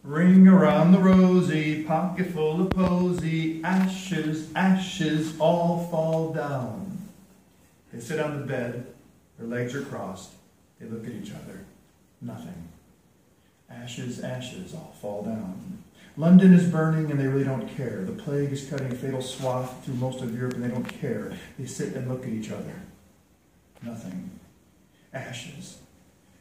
Ring around the rosy, pocket full of posy, ashes, ashes all fall down. They sit on the bed, their legs are crossed, they look at each other. Nothing. Ashes, ashes all fall down. London is burning and they really don't care. The plague is cutting a fatal swath through most of Europe and they don't care. They sit and look at each other. Nothing. Ashes.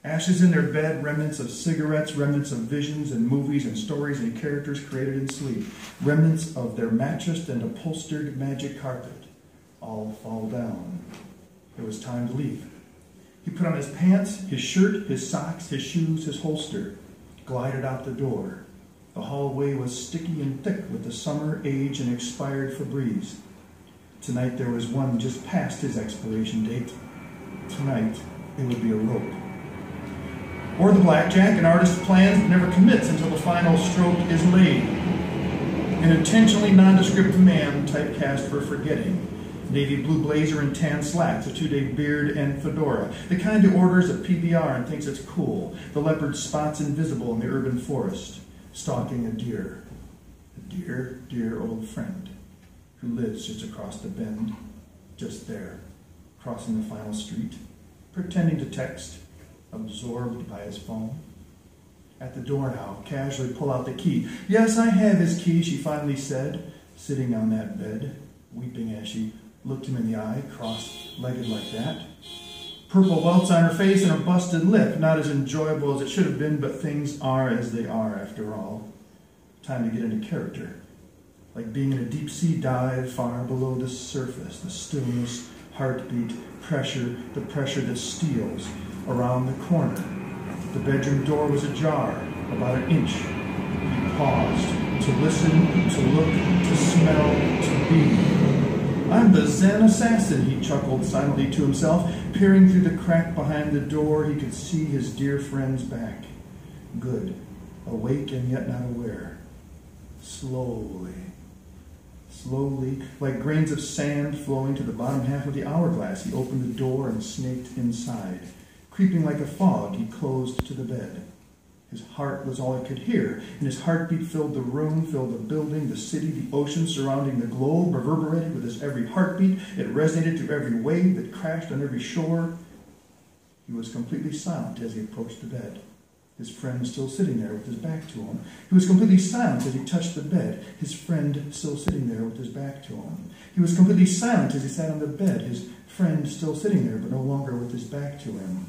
Ashes in their bed, remnants of cigarettes, remnants of visions and movies and stories and characters created in sleep. Remnants of their mattressed and upholstered magic carpet. All fall down. It was time to leave. He put on his pants, his shirt, his socks, his shoes, his holster, glided out the door. The hallway was sticky and thick with the summer, age, and expired Febreze. Tonight there was one just past his expiration date. Tonight it would be a rope. Or the blackjack, an artist plans but never commits until the final stroke is laid. An intentionally nondescript man typecast for forgetting. Navy blue blazer and tan slacks, a 2-day beard and fedora. The kind who orders a PBR and thinks it's cool. The leopard spots invisible in the urban forest. Stalking a deer. A dear, dear old friend who lives just across the bend. Just there, crossing the final street. Pretending to text. Absorbed by his phone. At the door now, casually pull out the key. Yes, I have his key, she finally said, sitting on that bed, weeping as she looked him in the eye, cross-legged like that. Purple welts on her face and a busted lip, not as enjoyable as it should have been, but things are as they are after all. Time to get into character. Like being in a deep-sea dive far below the surface, the stillness, heartbeat, pressure, the pressure that steals. Around the corner, the bedroom door was ajar, about an inch. He paused, to listen, to look, to smell, to be. I'm the Zen assassin, he chuckled silently to himself. Peering through the crack behind the door, he could see his dear friend's back. Good, awake and yet not aware. Slowly, slowly, like grains of sand flowing to the bottom half of the hourglass, he opened the door and snaked inside. Creeping like a fog, he closed to the bed. His heart was all he could hear, and his heartbeat filled the room, filled the building, the city, the ocean surrounding the globe, reverberated with his every heartbeat. It resonated through every wave that crashed on every shore. He was completely silent as he approached the bed, his friend still sitting there with his back to him. He was completely silent as he touched the bed, his friend still sitting there with his back to him. He was completely silent as he sat on the bed, his friend still sitting there but no longer with his back to him.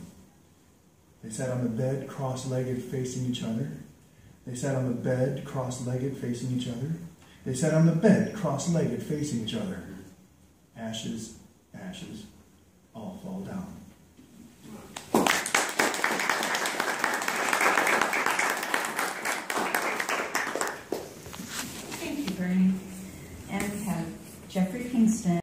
They sat on the bed, cross-legged, facing each other. They sat on the bed, cross-legged, facing each other. They sat on the bed, cross-legged, facing each other. Ashes, ashes, all fall down. Thank you, Bernie. And we have Jeffrey Kingston.